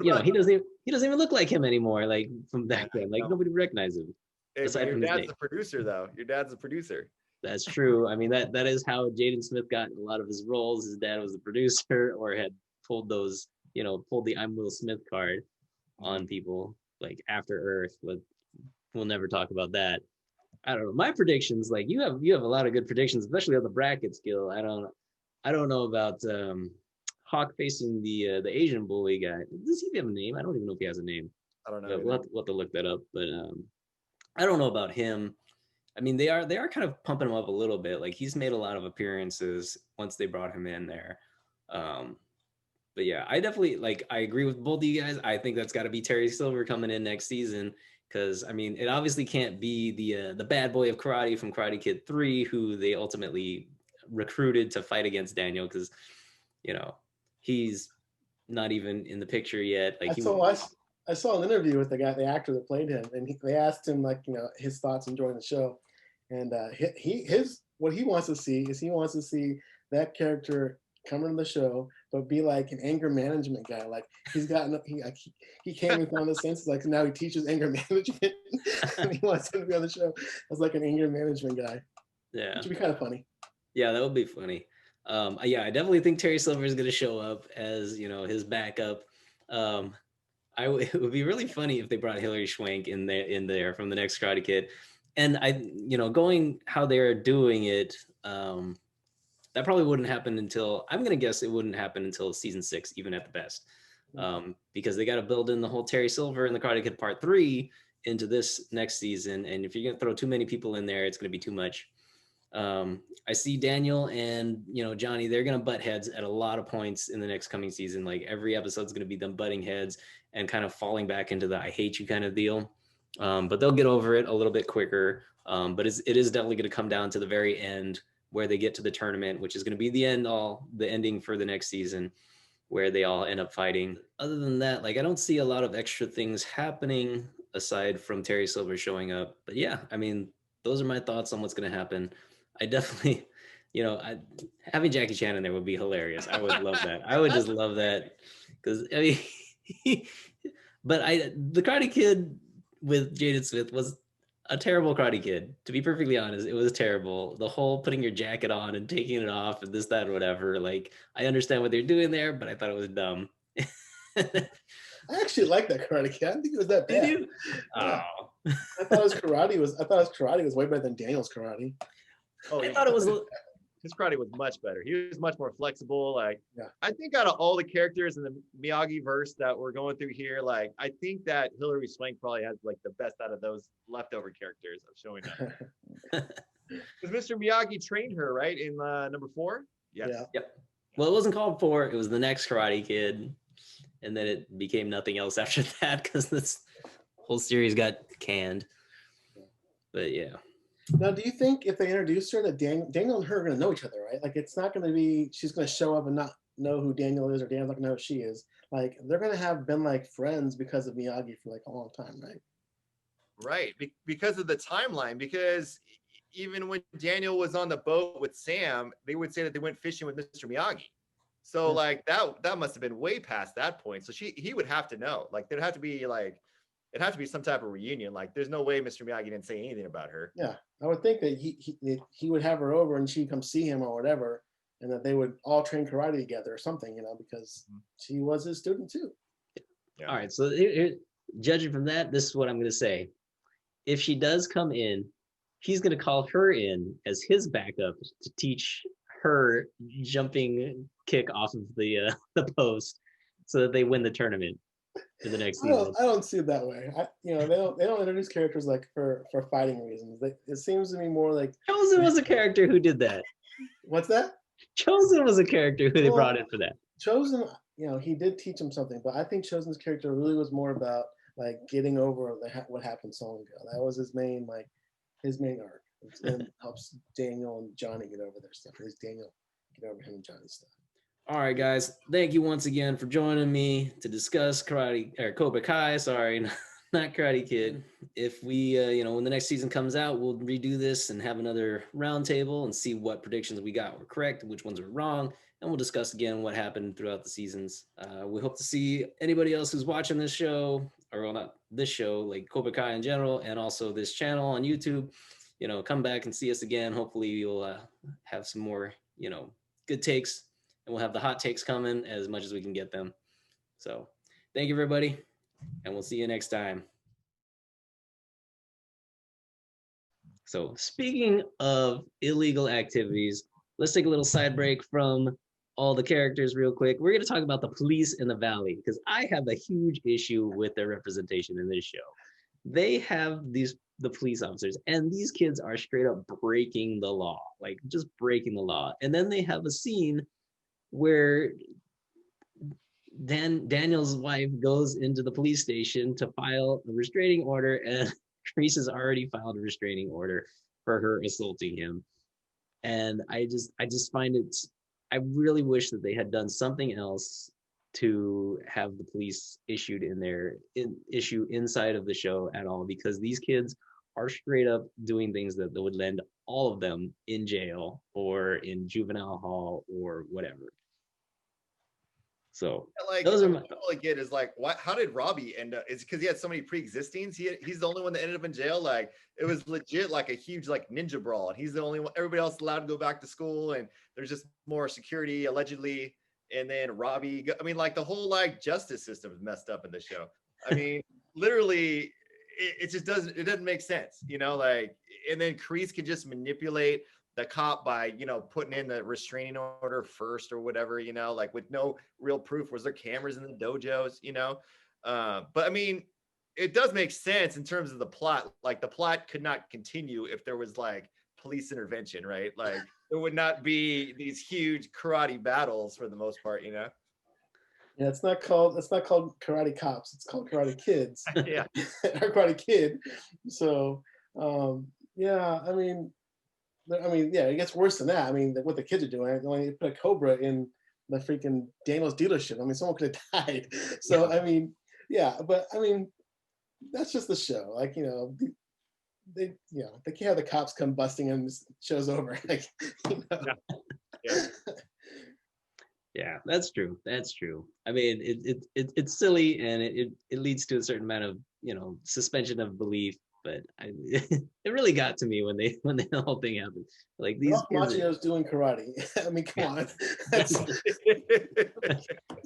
he doesn't even look like him anymore. Like from back then, like nobody recognizes him. Your dad's the producer, though. Your dad's the producer. That's true. I mean, that is how Jaden Smith got a lot of his roles. His dad was the producer, or had pulled those, pulled the "I'm Will Smith" card on people like After Earth. But we'll never talk about that. I don't know. My predictions, like you have a lot of good predictions, especially on the bracket skill. I don't know about Hawk facing the Asian bully guy. Does he have a name? I don't even know if he has a name. I don't know. But we'll have to look that up. But I don't know about him. I mean, they are kind of pumping him up a little bit. Like he's made a lot of appearances once they brought him in there. Um, but yeah, I definitely I agree with both of you guys. I think that's got to be Terry Silver coming in next season because I mean, it obviously can't be the bad boy of karate from Karate Kid 3 who they ultimately recruited to fight against Daniel because he's not even in the picture yet. Like I saw an interview with the actor that played him, and they asked him his thoughts on joining the show, and what he wants to see is he wants to see that character come into the show, but be like an anger management guy. Like he's gotten he came and found the senses. Like now he teaches anger management, and he wants him to be on the show as like an anger management guy. Yeah, which would be kind of funny. Yeah, that would be funny. Yeah, I definitely think Terry Silver is going to show up as his backup. It would be really funny if they brought Hilary Swank in there from the next Karate Kid, and going how they're doing it, that probably wouldn't happen until I'm gonna guess it wouldn't happen until season 6, even at the best, because they got to build in the whole Terry Silver and the Karate Kid Part 3 into this next season, and if you're gonna throw too many people in there, it's gonna be too much. I see Daniel and Johnny, they're gonna butt heads at a lot of points in the next coming season. Like every episode's gonna be them butting heads and kind of falling back into the "I hate you" kind of deal. But they'll get over it a little bit quicker. But it is definitely gonna come down to the very end where they get to the tournament, which is gonna be the ending for the next season, where they all end up fighting. Other than that, I don't see a lot of extra things happening aside from Terry Silver showing up. But yeah, I mean, those are my thoughts on what's gonna happen. I definitely, having Jackie Chan in there would be hilarious. I would love that. I would just love that because I mean, but the Karate Kid with Jaden Smith was a terrible Karate Kid. To be perfectly honest, it was terrible. The whole putting your jacket on and taking it off and this, that, whatever. I understand what they're doing there, but I thought it was dumb. I actually like that Karate Kid. I didn't think it was that bad. Did you? Yeah. Oh. I thought his karate was way better than Daniel's karate. Oh, I thought it was. His karate was much better. He was much more flexible. Yeah. I think out of all the characters in the Miyagi verse that we're going through here, I think that Hilary Swank probably has the best out of those leftover characters of showing up. Because Mr. Miyagi trained her, right, in number 4? Yes. Yeah. Yep. Well, it wasn't called 4. It was the next Karate Kid, and then it became nothing else after that because this whole series got canned. But yeah. Now, do you think if they introduced her that Daniel and her are going to know each other, right? It's not going to be she's going to show up and not know who Daniel is, or Daniel's not going to know who she is. They're going to have been friends because of Miyagi for a long time, right? Right, because of the timeline. Because even when Daniel was on the boat with Sam, they would say that they went fishing with Mr. Miyagi. So that must have been way past that point. So he would have to know. There'd have to be it'd have to be some type of reunion. There's no way Mr. Miyagi didn't say anything about her. Yeah, I would think that he would have her over and she'd come see him or whatever, and that they would all train karate together or something, because she was his student too. Yeah. All right, so judging from that, this is what I'm going to say. If she does come in, he's going to call her in as his backup to teach her jumping kick off of the post so that they win the tournament for the next season. I don't see it that way. They don't introduce characters for fighting reasons. It seems to me more like Chosen was a character who did that. What's that? Chosen was a character who they brought in for that. Chosen, he did teach him something, but I think Chosen's character really was more about getting over what happened so long ago. That was his main arc. And helps Daniel and Johnny get over their stuff. At least Daniel get over him and Johnny's stuff. All right, guys. Thank you once again for joining me to discuss Cobra Kai. Sorry, not Karate Kid. If we, when the next season comes out, we'll redo this and have another roundtable and see what predictions we got were correct, which ones were wrong, and we'll discuss again what happened throughout the seasons. We hope to see anybody else who's watching this show, or well, not this show, Cobra Kai in general, and also this channel on YouTube. come back and see us again. Hopefully you'll have some more, good takes, and we'll have the hot takes coming as much as we can get them. So thank you, everybody, and we'll see you next time. So speaking of illegal activities, let's take a little side break from all the characters real quick. We're going to talk about the police in the Valley because I have a huge issue with their representation in this show. They have the police officers, and these kids are straight up breaking the law, like just breaking the law. And then they have a scene where Daniel's wife goes into the police station to file a restraining order, and Reese has already filed a restraining order for her assaulting him. And I just find I really wish that they had done something else to have the police issue inside of the show at all, because these kids are straight up doing things that would land all of them in jail or in juvenile hall or whatever. So like those are all I get is like, what? How did Robbie end up? Is it because he had so many pre-existings? He's the only one that ended up in jail. Like it was legit like a huge like ninja brawl, and he's the only one. Everybody else allowed to go back to school, and there's just more security allegedly. And then Robbie, I mean, like the whole like justice system is messed up in this show. I mean, literally, it just doesn't make sense, like. And then Kreese can just manipulate the cop by putting in the restraining order first or whatever, like with no real proof. Was there cameras in the dojos, but I mean, it does make sense in terms of the plot. Like the plot could not continue if there was like police intervention, right? Like there would not be these huge karate battles for the most part. Yeah, it's not called Karate Cops, it's called Karate Kids. Yeah. Or Karate Kid. So yeah, I mean, yeah, it gets worse than that. I mean, what the kids are doing, they put a Cobra in the freaking Daniel's dealership. I mean, someone could have died. So, I mean, yeah, but I mean, that's just the show. Like, they can't have the cops come busting in, the show's over. Like, Yeah. Yeah, that's true. That's true. I mean, it's silly, and it leads to a certain amount of suspension of belief. But it really got to me when the whole thing happened. Like these Machio's doing karate. I mean, come on. I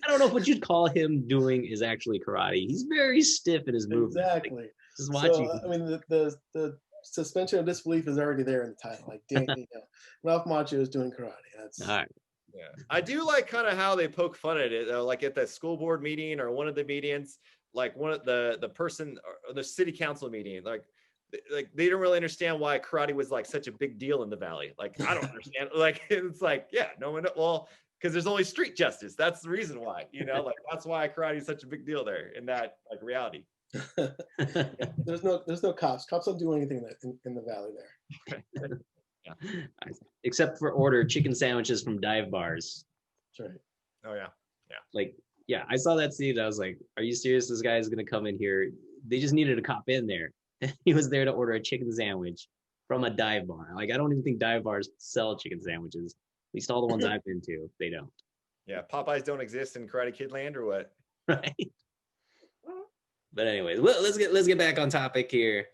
don't know if what you'd call him doing is actually karate. He's very stiff in his movement. Exactly. Like, just watching. So, I mean, the suspension of disbelief is already there in the title. Like, Ralph Macchio is doing karate. That's all right. Yeah, I do like kind of how they poke fun at it, like at the school board meeting or one of the meetings, like one of the person or the city council meeting, like they don't really understand why karate was like such a big deal in the Valley. Like I don't understand. Like it's like, yeah, no one. Well, because there's only street justice. That's the reason why. Like that's why karate is such a big deal there in that like reality. There's no cops. Cops don't do anything in the Valley there. Yeah. Except for order chicken sandwiches from dive bars. That's right. Oh yeah. Like, yeah, I saw that scene. I was like, are you serious? This guy is going to come in here. They just needed a cop in there. He was there to order a chicken sandwich from a dive bar. Like, I don't even think dive bars sell chicken sandwiches. At least all the ones I've been to, they don't. Yeah, Popeyes don't exist in Karate Kid land or what? Right. But anyways, let's get back on topic here.